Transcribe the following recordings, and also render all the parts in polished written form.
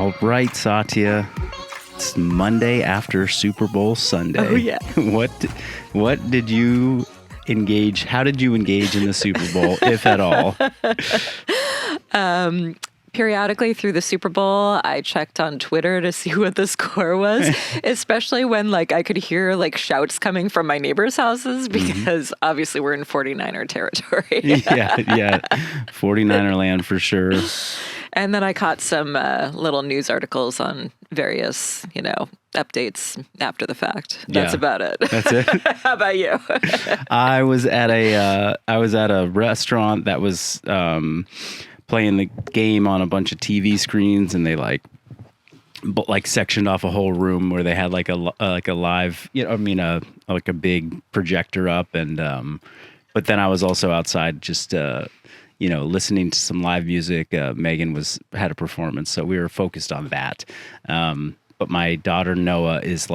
All right, Satya. It's Monday after Super Bowl Sunday. Oh, yeah. What did you engage? How did you engage in the Super Bowl, if at all? Periodically through the Super Bowl, I checked on Twitter to see what the score was, especially when I could hear shouts coming from my neighbors' houses because obviously we're in 49er territory. yeah. 49er land for sure. And then I caught some little news articles on various, updates after the fact. That's about it. That's it. How about you? I was at a restaurant that was playing the game on a bunch of TV screens, and they sectioned off a whole room where they had a live, a big projector up, and but then I was also outside just listening to some live music. Megan had a performance, so we were focused on that. But my daughter Noah is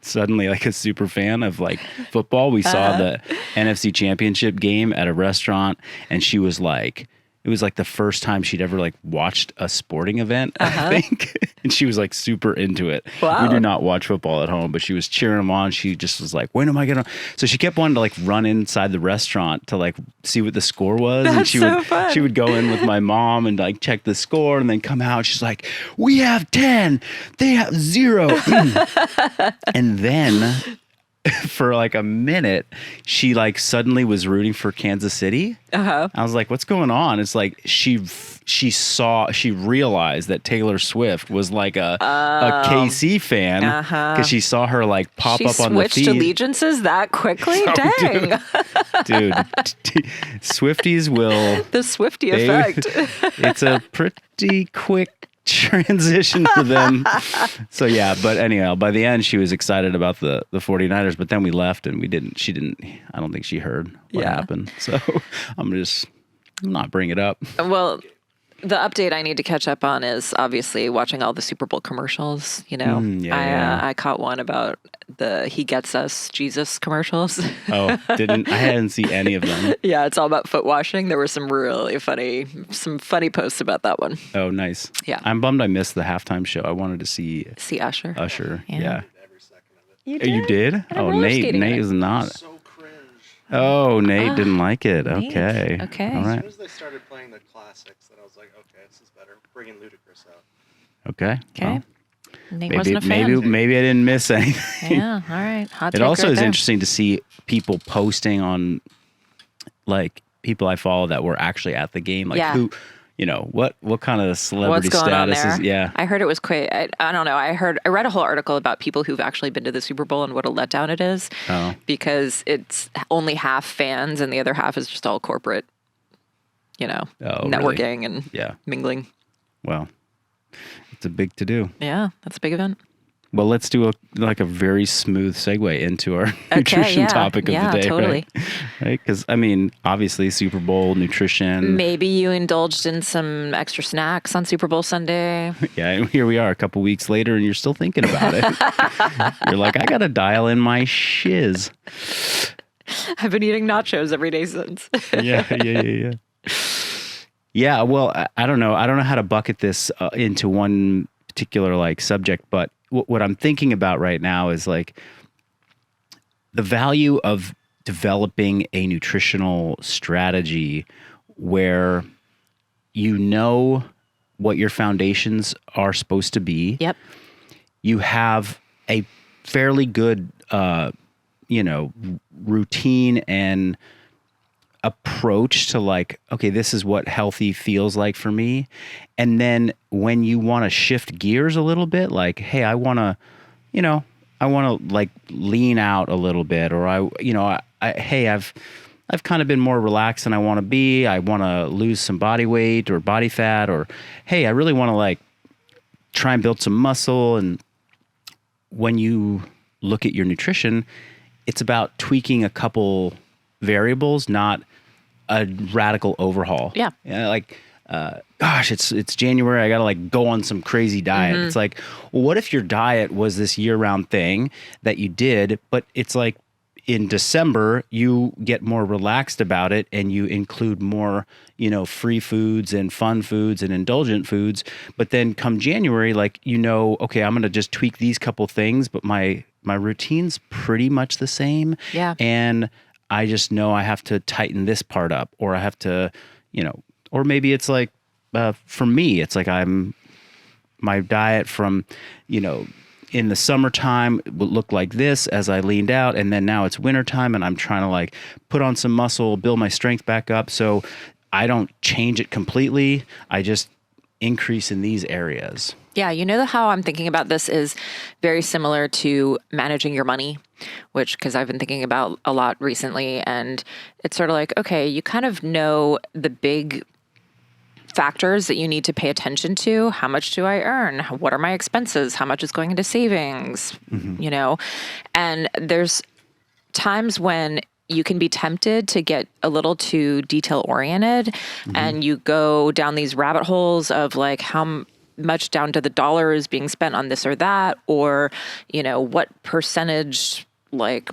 suddenly a super fan of football. We saw the NFC Championship game at a restaurant, and she was it was the first time she'd ever watched a sporting event, I think. And she was super into it. Wow. We do not watch football at home, but she was cheering them on. She just was when am I going to? So she kept wanting to run inside the restaurant to see what the score was. That's and fun. She would go in with my mom and check the score and then come out. She's like, we have 10, they have 0. And then for a minute, she suddenly was rooting for Kansas City. I was like, what's going on? It's she realized that Taylor Swift was a KC fan because she saw her pop up on the feed. She switched allegiances that quickly? Dang. Dude, Swifties will... The Swiftie effect. It's a pretty quick transition for them. So yeah, but anyhow, by the end she was excited about the 49ers, but then we left and I don't think she heard what happened. So I'm not bring it up. Well, the update I need to catch up on is obviously watching all the Super Bowl commercials. I caught one about the He Gets Us Jesus commercials. I hadn't seen any of them. Yeah, it's all about foot washing. There were some really funny posts about that one. Oh, nice. Yeah. I'm bummed I missed the halftime show. I wanted to see Usher. Yeah. Every second of it. You did? Oh, Nate is not. So cringe. Oh, Nate didn't like it. Okay. Okay. All right. As soon as they started playing the classics, then I was like, okay, this is better. Bringing Ludacris out. Okay. Okay. Well, Nate wasn't a fan. maybe I didn't miss anything. Yeah. All right. Hot It take also right is there. interesting to see people posting on people I follow that were actually at the game. Who, what kind of celebrity What's going on status there? is, yeah. I heard it was quite, I don't know. I read a whole article about people who've actually been to the Super Bowl and what a letdown it is because it's only half fans and the other half is just all corporate, networking and mingling. Well, it's a big to-do. Yeah, that's a big event. Well, let's do a very smooth segue into our nutrition topic of the day. Totally. Right? Because, obviously, Super Bowl, nutrition. Maybe you indulged in some extra snacks on Super Bowl Sunday. Yeah, and here we are a couple weeks later, and you're still thinking about it. You're like, I got to dial in my shiz. I've been eating nachos every day since. Yeah. Yeah, well, I don't know. I don't know how to bucket this into one particular subject, but what I'm thinking about right now is the value of developing a nutritional strategy where what your foundations are supposed to be. Yep. You have a fairly good, routine and approach to okay, this is what healthy feels like for me. And then when you want to shift gears a little bit, hey, I want to lean out a little bit, or I've kind of been more relaxed than I want to be. I want to lose some body weight or body fat, or hey, I really want to try and build some muscle. And when you look at your nutrition, it's about tweaking a couple variables, not a radical overhaul. Yeah. Gosh, it's January. I got to go on some crazy diet. Mm-hmm. It's well, what if your diet was this year-round thing that you did, but it's in December, you get more relaxed about it and you include more, free foods and fun foods and indulgent foods. But then come January, like, okay, I'm going to just tweak these couple things, but my routine's pretty much the same. Yeah. And I just know I have to tighten this part up, or I have to, or maybe it's like, for me, it's like my diet from, in the summertime would look like this as I leaned out, and then now it's wintertime and I'm trying to like put on some muscle, build my strength back up. So I don't change it completely. I just increase in these areas. Yeah, how I'm thinking about this is very similar to managing your money, because I've been thinking about a lot recently, and it's sort of like, okay, you kind of know the big factors that you need to pay attention to. How much do I earn? What are my expenses? How much is going into savings? And there's times when you can be tempted to get a little too detail oriented, and you go down these rabbit holes of like how much down to the dollar is being spent on this or that, or, what percentage, like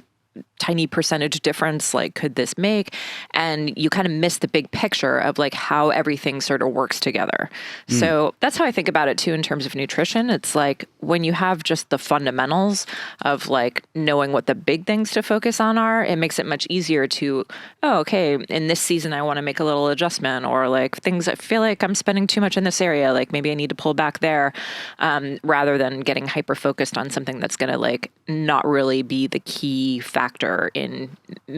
tiny percentage difference, like could this make? And you kind of miss the big picture of like how everything sort of works together. So that's how I think about it too, in terms of nutrition. It's like when you have just the fundamentals of like knowing what the big things to focus on are, it makes it much easier to, okay, in this season, I want to make a little adjustment, or like things I feel like I'm spending too much in this area, like maybe I need to pull back there, rather than getting hyper focused on something that's going to like not really be the key factor in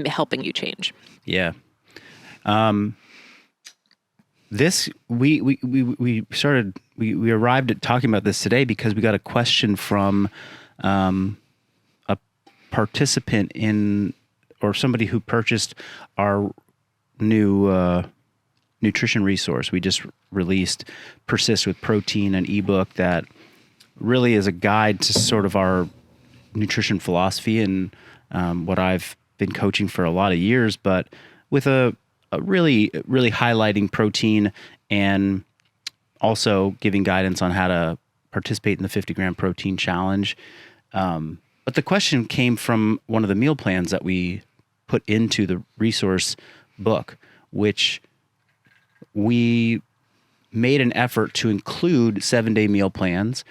helping you change. Yeah. This we arrived at talking about this today because we got a question from a participant or somebody who purchased our new nutrition resource. We just released Persist with Protein, an ebook that really is a guide to sort of our nutrition philosophy and what I've been coaching for a lot of years, but with a really, really highlighting protein and also giving guidance on how to participate in the 50-gram protein challenge. But the question came from one of the meal plans that we put into the resource book, which we made an effort to include 7-day meal plans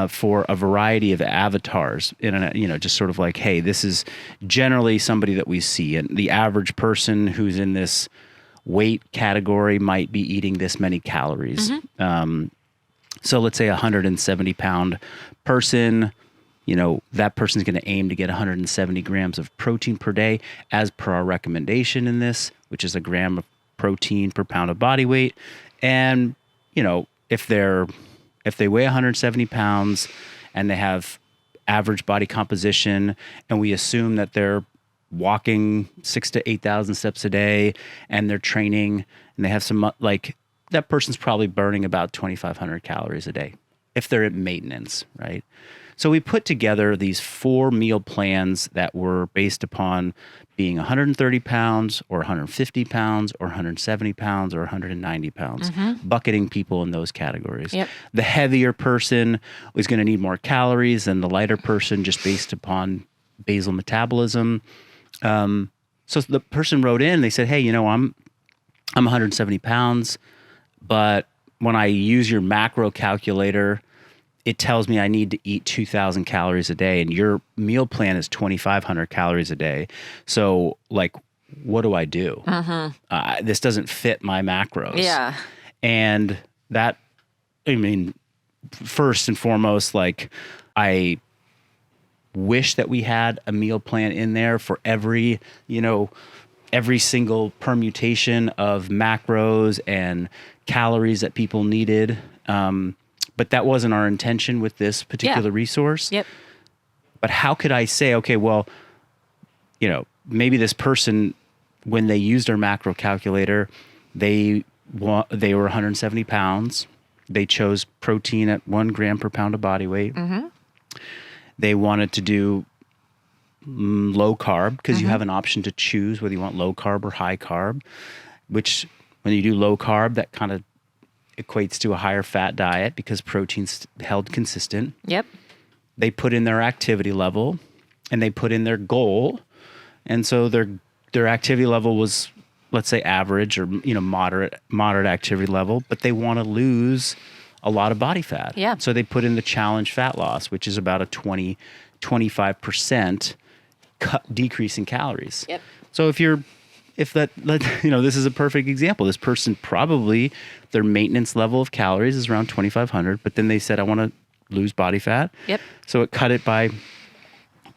for a variety of avatars just sort of like, hey, this is generally somebody that we see, and the average person who's in this weight category might be eating this many calories. So let's say a 170-pound person, that person's going to aim to get 170 grams of protein per day as per our recommendation in this, which is a gram of protein per pound of body weight. And, if they weigh 170 pounds and they have average body composition, and we assume that they're walking 6,000 to 8,000 steps a day and they're training and they have some, like, that person's probably burning about 2,500 calories a day if they're at maintenance, right? So we put together these 4 meal plans that were based upon being 130 pounds or 150 pounds or 170 pounds or 190 pounds, bucketing people in those categories. Yep. The heavier person is going to need more calories than the lighter person, just based upon basal metabolism. So the person wrote in, they said, hey, I'm 170 pounds, but when I use your macro calculator, it tells me I need to eat 2,000 calories a day, and your meal plan is 2,500 calories a day. So, like, what do I do? This doesn't fit my macros. Yeah. And that, first and foremost, like, I wish that we had a meal plan in there for every single permutation of macros and calories that people needed. But that wasn't our intention with this particular resource. Yep. But how could I say, okay, well, maybe this person, when they used our macro calculator, they were 170 pounds. They chose protein at 1 gram per pound of body weight. They wanted to do low carb, because you have an option to choose whether you want low carb or high carb, which when you do low carb, that kind of equates to a higher fat diet because protein's held consistent. Yep. They put in their activity level and they put in their goal. And so their activity level was, let's say, average or, moderate activity level, but they want to lose a lot of body fat. Yeah. So they put in the challenge fat loss, which is about a 25% decrease in calories. Yep. So this is a perfect example. This person probably, their maintenance level of calories is around 2,500, but then they said, I want to lose body fat. Yep. So it cut it by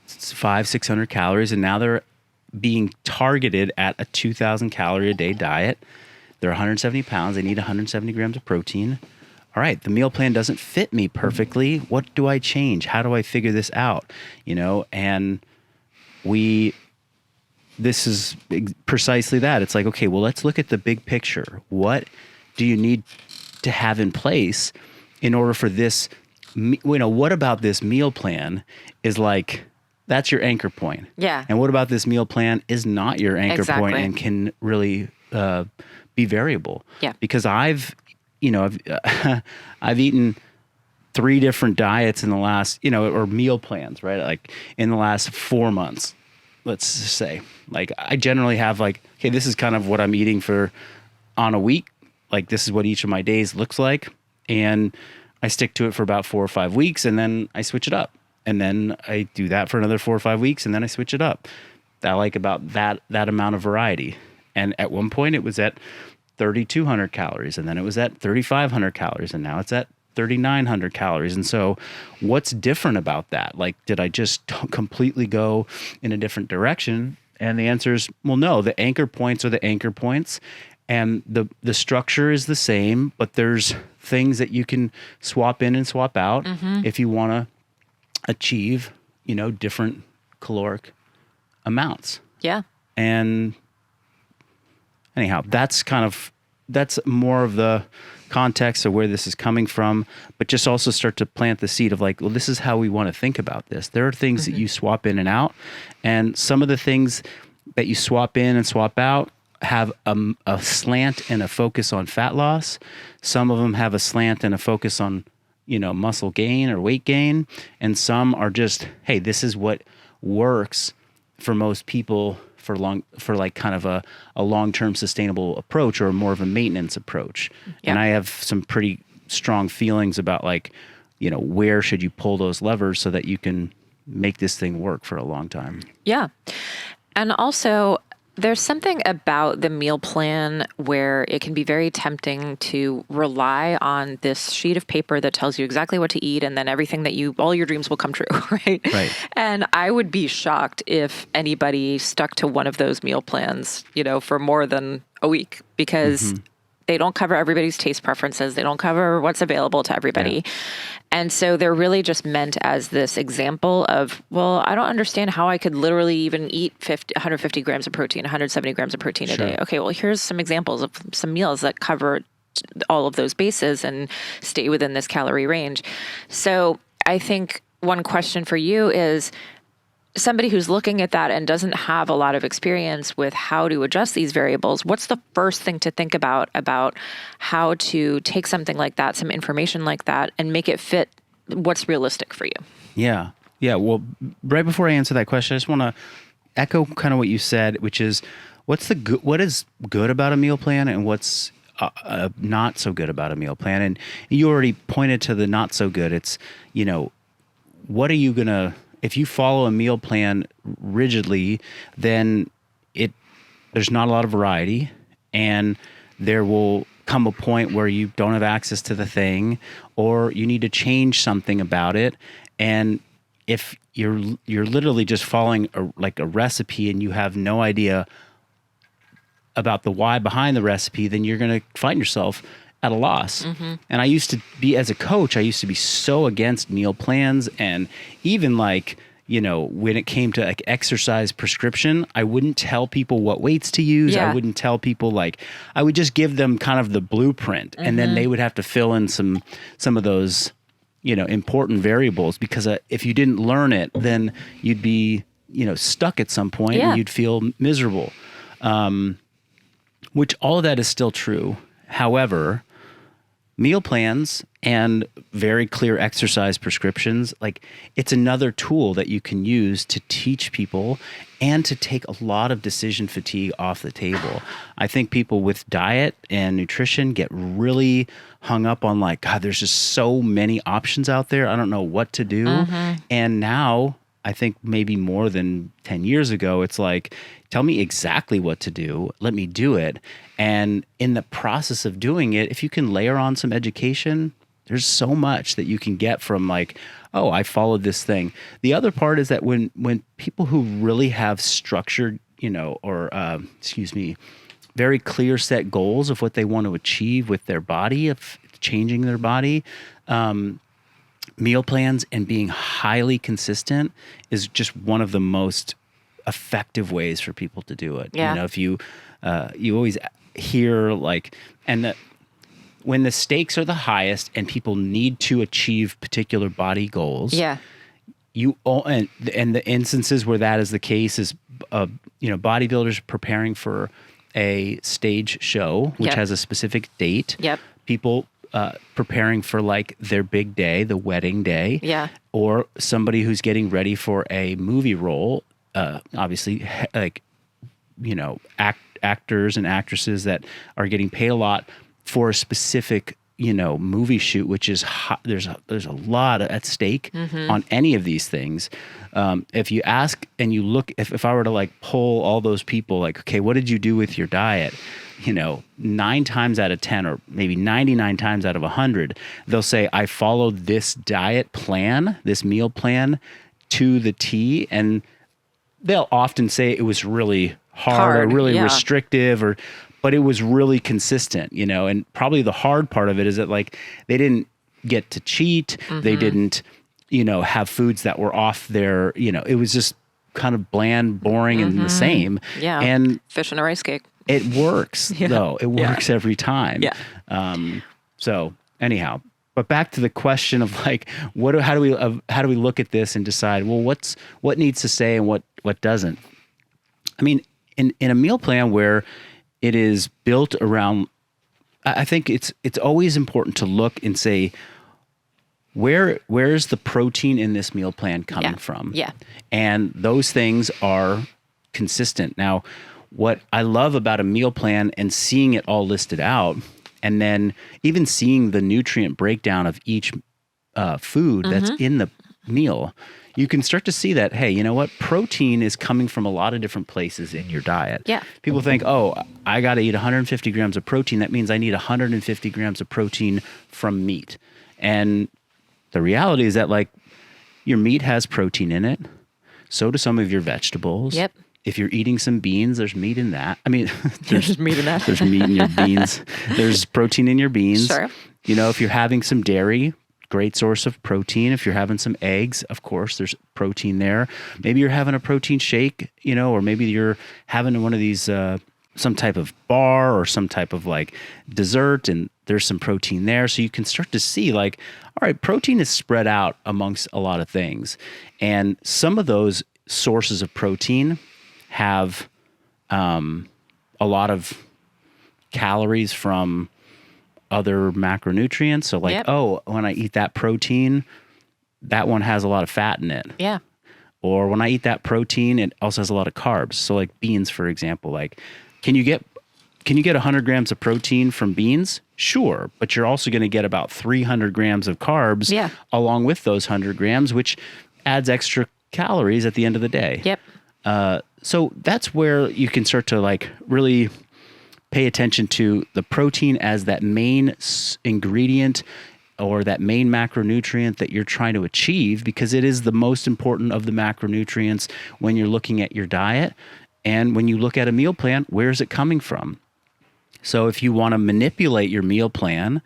500-600 calories, and now they're being targeted at a 2,000 calorie a day diet. They're 170 pounds. They need 170 grams of protein. All right, the meal plan doesn't fit me perfectly. What do I change? How do I figure this out? And this is precisely that. It's like, okay, well, let's look at the big picture. What do you need to have in place in order for this? What about this meal plan is like, that's your anchor point. Yeah. And what about this meal plan is not your anchor Exactly. point and can really be variable. Yeah. Because I've eaten 3 different diets in the last, or meal plans, right? Like in the last 4 months, let's say. Like I generally have like, okay, this is kind of what I'm eating on a week. Like this is what each of my days looks like. And I stick to it for about 4 or 5 weeks and then I switch it up. And then I do that for another 4 or 5 weeks and then I switch it up. I like about that amount of variety. And at one point it was at 3,200 calories and then it was at 3,500 calories and now it's at 3,900 calories. And so what's different about that? Like, did I just completely go in a different direction? And the answer is, well, no, the anchor points are the anchor points and the structure is the same, but there's things that you can swap in and swap out if you want to achieve, different caloric amounts. Yeah. And anyhow, that's more of the context of where this is coming from, but just also start to plant the seed of like, well, this is how we want to think about this. There are things that you swap in and out, and some of the things that you swap in and swap out have a slant and a focus on fat loss. Some of them have a slant and a focus on, muscle gain or weight gain. And some are just, hey, this is what works for most people for like kind of a long-term sustainable approach or more of a maintenance approach. Yeah. And I have some pretty strong feelings about like, where should you pull those levers so that you can make this thing work for a long time. Yeah. And also, there's something about the meal plan where it can be very tempting to rely on this sheet of paper that tells you exactly what to eat and then everything that all your dreams will come true, right? Right. And I would be shocked if anybody stuck to one of those meal plans, for more than a week because they don't cover everybody's taste preferences. They don't cover what's available to everybody. Yeah. And so they're really just meant as this example of, well, I don't understand how I could literally even eat 150 grams of protein, 170 grams of protein a day. Okay, well, here's some examples of some meals that cover all of those bases and stay within this calorie range. So I think one question for you is, somebody who's looking at that and doesn't have a lot of experience with how to adjust these variables, what's the first thing to think about how to take something like that, some information like that, and make it fit what's realistic for you? Yeah. Yeah. Well, right before I answer that question, I just want to echo kind of what you said, which is what is good about a meal plan and what's not so good about a meal plan. And you already pointed to the not so good. It's, what are you going to, if you follow a meal plan rigidly, then there's not a lot of variety, and there will come a point where you don't have access to the thing, or you need to change something about it. And if you're literally just following a recipe and you have no idea about the why behind the recipe, then you're going to find yourself at a loss. And I used to be, as a coach, I used to be so against meal plans, and even like, when it came to like exercise prescription, I wouldn't tell people what weights to use. Yeah. I wouldn't tell people, I would just give them kind of the blueprint, and then they would have to fill in some of those, important variables, because if you didn't learn it, then you'd be, stuck at some point and you'd feel miserable. Which all of that is still true. However, meal plans and very clear exercise prescriptions, like it's another tool that you can use to teach people and to take a lot of decision fatigue off the table. I think people with diet and nutrition get really hung up on like, God, there's just so many options out there. I don't know what to do. And now I think maybe more than 10 years ago, it's like, tell me exactly what to do. Let me do it. And in the process of doing it, if you can layer on some education, there's so much that you can get from like, oh, I followed this thing. The other part is that when people who really have structured, or very clear set goals of what they want to achieve with their body, of changing their body, meal plans and being highly consistent is just one of the most effective ways for people to do it. Yeah. If you always hear like, when the stakes are the highest and people need to achieve particular body goals, and the instances where that is the case is, bodybuilders preparing for a stage show, which has a specific date. People preparing for like their big day, the wedding day, or somebody who's getting ready for a movie role. Obviously, like, actors and actresses that are getting paid a lot for a specific, movie shoot, which is there's a lot at stake on any of these things. If you ask and you look, if I were to like poll all those people, like, okay, what did you do with your diet? 9 times out of 10, or maybe 99 times out of 100, they'll say, I followed this diet plan, this meal plan to the T. And they'll often say it was really hard or really restrictive, but it was really consistent, and probably the hard part of it is that like they didn't get to cheat. They didn't, have foods that were off their, it was just kind of bland, boring and the same. And fish and a rice cake. It works though. It works every time. So anyhow, but back to the question of like, how do we look at this and decide, well, what needs to stay and what doesn't? I mean, in a meal plan where it is built around, I think it's always important to look and say, where's the protein in this meal plan coming from? And those things are consistent. Now, what I love about a meal plan and seeing it all listed out, and then even seeing the nutrient breakdown of each food that's in the meal, you can start to see that, hey, you know what? Protein is coming from a lot of different places in your diet. People think, oh, I got to eat 150 grams of protein. That means I need 150 grams of protein from meat. And the reality is that like your meat has protein in it. So do some of your vegetables. If you're eating some beans, there's meat in that. I mean, there's meat in that. There's meat in your beans. There's protein in your beans. Sure. If you're having some dairy, great source of protein. If you're having some eggs, of course, there's protein there. Maybe you're having a protein shake, or maybe you're having one of these, some type of bar or some type of like dessert, and there's some protein there. So you can start to see like, all right, protein is spread out amongst a lot of things. And some of those sources of protein have a lot of calories from other macronutrients. So like, oh, when I eat that protein, that one has a lot of fat in it. Or when I eat that protein, it also has a lot of carbs. So like beans, for example, like, can you get 100 grams of protein from beans? Sure. But you're also going to get about 300 grams of carbs along with those 100 grams, which adds extra calories at the end of the day. So that's where you can start to like really pay attention to the protein as that main ingredient or that main macronutrient that you're trying to achieve, because it is the most important of the macronutrients when you're looking at your diet. And when you look at a meal plan, where is it coming from? So if you want to manipulate your meal plan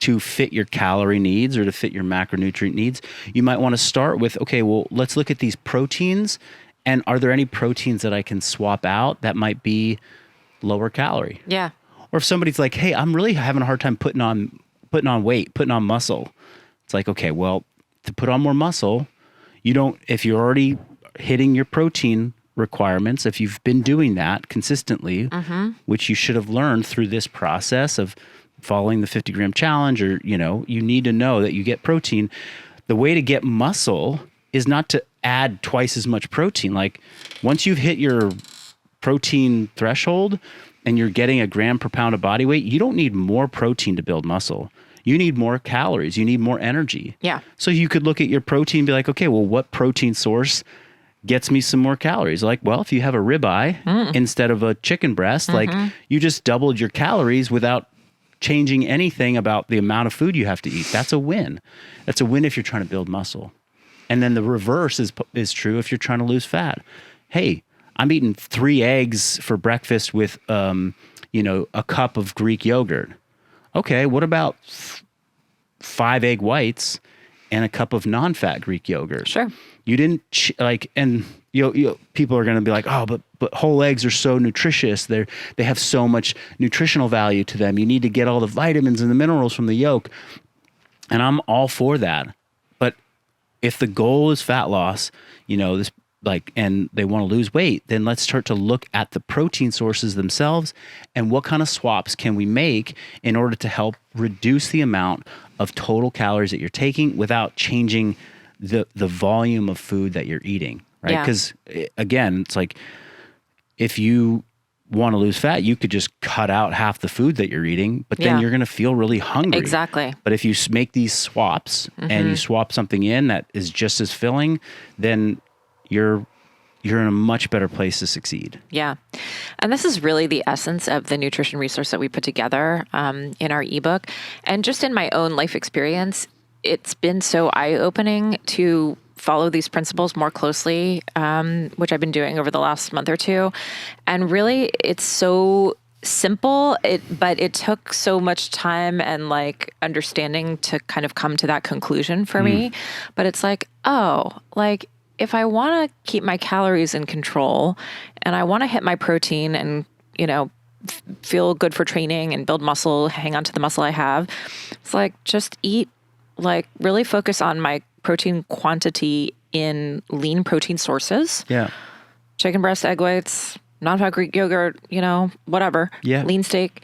to fit your calorie needs or to fit your macronutrient needs, you might want to start with, okay, well, let's look at these proteins. And are there any proteins that I can swap out that might be lower calorie? Or if somebody's like, hey, I'm really having a hard time putting on weight, putting on muscle. It's like, okay, well, to put on more muscle, if you're already hitting your protein requirements, if you've been doing that consistently, which you should have learned through this process of following the 50-gram challenge, or, you need to know that you get protein. The way to get muscle is not to add twice as much protein. Like once you've hit your protein threshold and you're getting a gram per pound of body weight, you don't need more protein to build muscle. You need more calories. You need more energy. Yeah. So you could look at your protein and be like, okay, well, what protein source gets me some more calories? Like, well, if you have a ribeye instead of a chicken breast, like you just doubled your calories without changing anything about the amount of food you have to eat. That's a win. That's a win if you're trying to build muscle. And then the reverse is true if you're trying to lose fat. Hey, I'm eating 3 eggs for breakfast with, a cup of Greek yogurt. Okay, what about 5 egg whites and a cup of non-fat Greek yogurt? Sure. You didn't and people are going to be like, oh, but whole eggs are so nutritious. They have so much nutritional value to them. You need to get all the vitamins and the minerals from the yolk. And I'm all for that. But if the goal is fat loss, and they want to lose weight, then let's start to look at the protein sources themselves and what kind of swaps can we make in order to help reduce the amount of total calories that you're taking without changing the volume of food that you're eating, right? Yeah. Because again, it's like if you want to lose fat, you could just cut out half the food that you're eating, but then you're going to feel really hungry. Exactly. But if you make these swaps and you swap something in that is just as filling, then you're in a much better place to succeed. Yeah. And this is really the essence of the nutrition resource that we put together in our ebook. And just in my own life experience, it's been so eye-opening to follow these principles more closely, which I've been doing over the last month or two. And really, it's so simple, but it took so much time and understanding to kind of come to that conclusion for me. But it's if I want to keep my calories in control and I want to hit my protein and, feel good for training and build muscle, hang on to the muscle I have, it's just eat, really focus on my protein quantity in lean protein sources. Yeah. Chicken breast, egg whites, non-fat Greek yogurt, whatever. Yeah. Lean steak.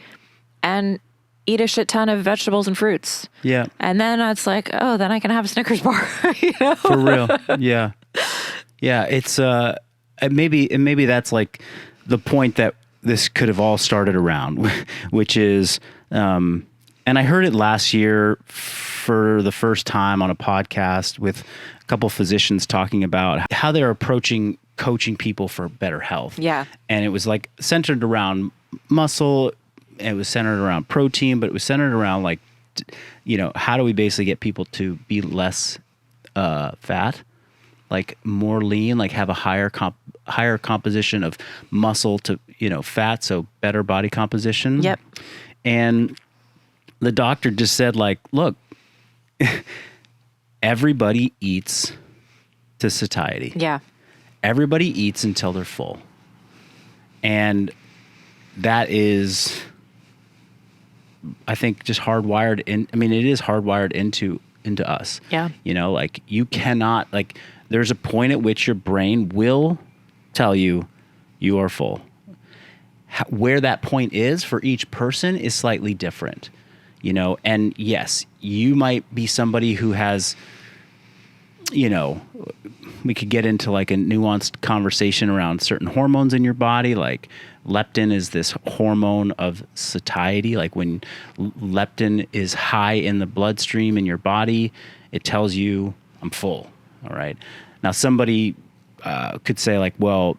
And eat a shit ton of vegetables and fruits. Yeah. And then it's then I can have a Snickers bar, For real. Yeah. Yeah. It's, maybe that's the point that this could have all started around, which is, and I heard it last year for the first time on a podcast with a couple physicians talking about how they're approaching coaching people for better health. Yeah. And it was centered around muscle. It was centered around protein, but it was centered around how do we basically get people to be less fat, more lean, have a higher composition of muscle to fat, so better body composition. Yep. And the doctor just said look, everybody eats to satiety. Yeah. Everybody eats until they're full, and that is, I think, just hardwired in. I mean, it is hardwired into us. Yeah. You cannot, there's a point at which your brain will tell you you are full. Where that point is for each person is slightly different, and yes, you might be somebody who has, we could get into a nuanced conversation around certain hormones in your body. Leptin is this hormone of satiety. When leptin is high in the bloodstream in your body, it tells you I'm full. All right. Now somebody could say well,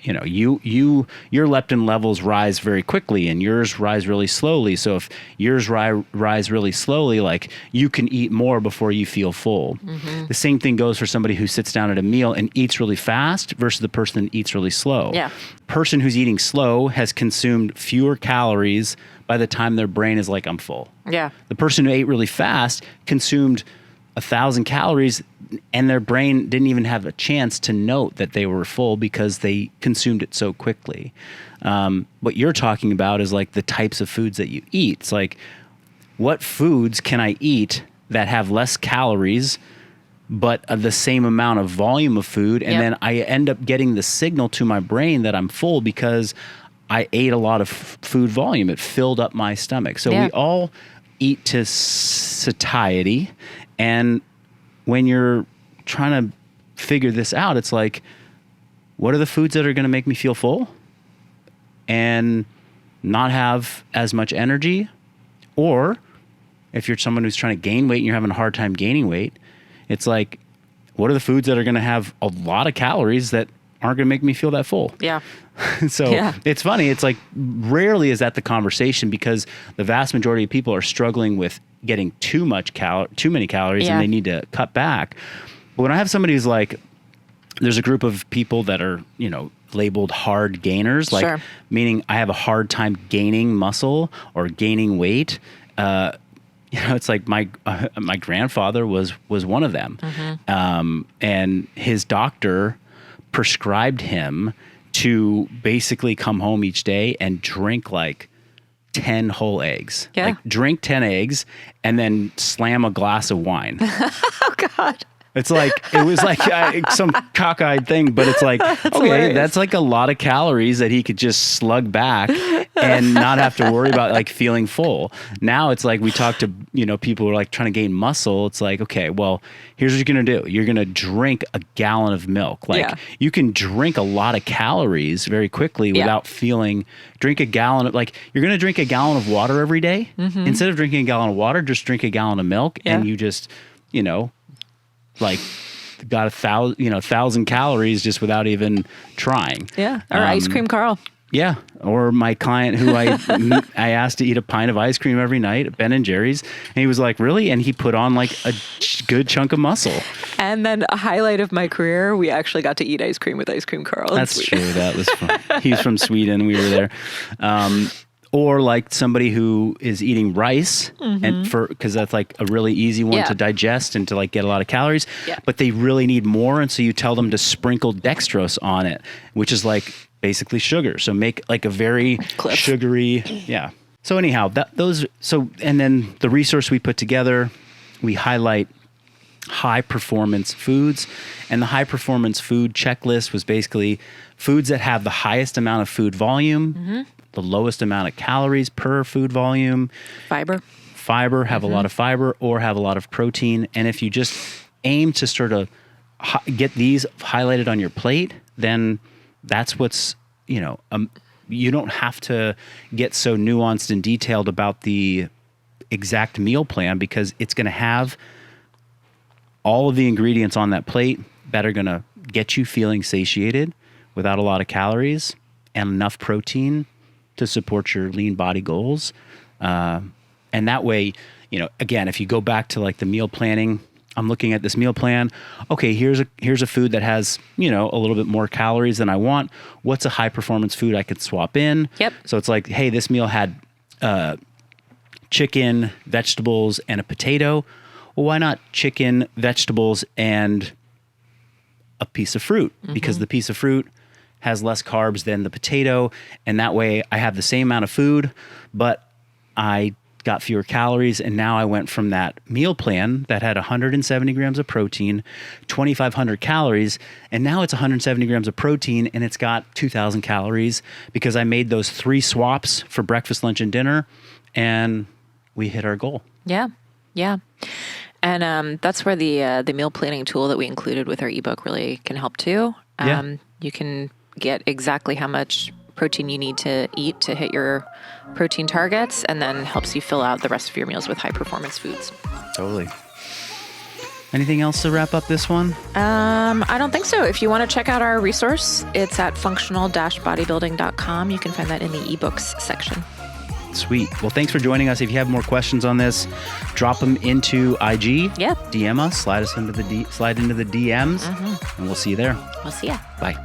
your leptin levels rise very quickly and yours rise really slowly. So if yours rise really slowly, you can eat more before you feel full. Mm-hmm. The same thing goes for somebody who sits down at a meal and eats really fast versus the person that eats really slow. Yeah. Person who's eating slow has consumed fewer calories by the time their brain is I'm full. Yeah. The person who ate really fast consumed 1,000 calories and their brain didn't even have a chance to note that they were full because they consumed it so quickly. What you're talking about is the types of foods that you eat. It's what foods can I eat that have less calories but the same amount of volume of food, and then I end up getting the signal to my brain that I'm full because I ate a lot of food volume. It filled up my stomach. So we all eat to satiety. And when you're trying to figure this out, it's like, what are the foods that are going to make me feel full and not have as much energy? Or if you're someone who's trying to gain weight and you're having a hard time gaining weight, it's like, what are the foods that are going to have a lot of calories that aren't going to make me feel that full? Yeah. So it's funny. It's like rarely is that the conversation, because the vast majority of people are struggling with getting too many calories and they need to cut back. But when I have somebody who's like, there's a group of people that are, labeled hard gainers, like meaning I have a hard time gaining muscle or gaining weight. It's like my grandfather was one of them. And his doctor prescribed him to basically come home each day and drink like 10 whole eggs. Yeah. Like drink 10 eggs and then slam a glass of wine. Oh, God. It's like, it was like some cockeyed thing, but it's like, okay, hilarious. that's like a lot of calories that he could just slug back and not have to worry about like feeling full. Now it's like we talk to, people who are like trying to gain muscle. It's like, okay, well, here's what you're going to do. You're going to drink a gallon of milk. Like you can drink a lot of calories very quickly without drink a gallon of, like, you're going to drink a gallon of water every day. Instead of drinking a gallon of water, just drink a gallon of milk and you just, like got 1,000 calories just without even trying. Yeah. Or ice cream Carl. Yeah. Or my client who I asked to eat a pint of ice cream every night at Ben and Jerry's. And he was like, really? And he put on like a good chunk of muscle. And then a highlight of my career, we actually got to eat ice cream with Ice Cream Carl. That's true. That was fun. He's from Sweden. We were there. Or like somebody who is eating rice and because that's like a really easy one to digest and to like get a lot of calories, but they really need more. And so you tell them to sprinkle dextrose on it, which is like basically sugar. So make like a very sugary. Yeah. So anyhow, and then the resource we put together, we highlight high performance foods, and the high performance food checklist was basically foods that have the highest amount of food volume, the lowest amount of calories per food volume, fiber, have a lot of fiber or have a lot of protein. And if you just aim to sort of get these highlighted on your plate, then that's what's, you don't have to get so nuanced and detailed about the exact meal plan, because it's going to have all of the ingredients on that plate that are going to get you feeling satiated without a lot of calories and enough protein to support your lean body goals. And that way, again, if you go back to like the meal planning, I'm looking at this meal plan. Okay, here's a food that has, a little bit more calories than I want. What's a high performance food I could swap in? Yep. So it's like, hey, this meal had chicken, vegetables, and a potato. Well, why not chicken, vegetables, and a piece of fruit? Because the piece of fruit has less carbs than the potato, and that way I have the same amount of food, but I got fewer calories. And now I went from that meal plan that had 170 grams of protein, 2,500 calories, and now it's 170 grams of protein and it's got 2,000 calories because I made those 3 swaps for breakfast, lunch, and dinner, and we hit our goal. Yeah. And that's where the meal planning tool that we included with our ebook really can help too. You can get exactly how much protein you need to eat to hit your protein targets, and then helps you fill out the rest of your meals with high performance foods. Totally. Anything else to wrap up this one? I don't think so. If you want to check out our resource, it's at functional-bodybuilding.com. You can find that in the ebooks section. Sweet. Well, thanks for joining us. If you have more questions on this, drop them into IG. Yeah. DM us. Slide into the DMs, and we'll see you there. We'll see ya. Bye.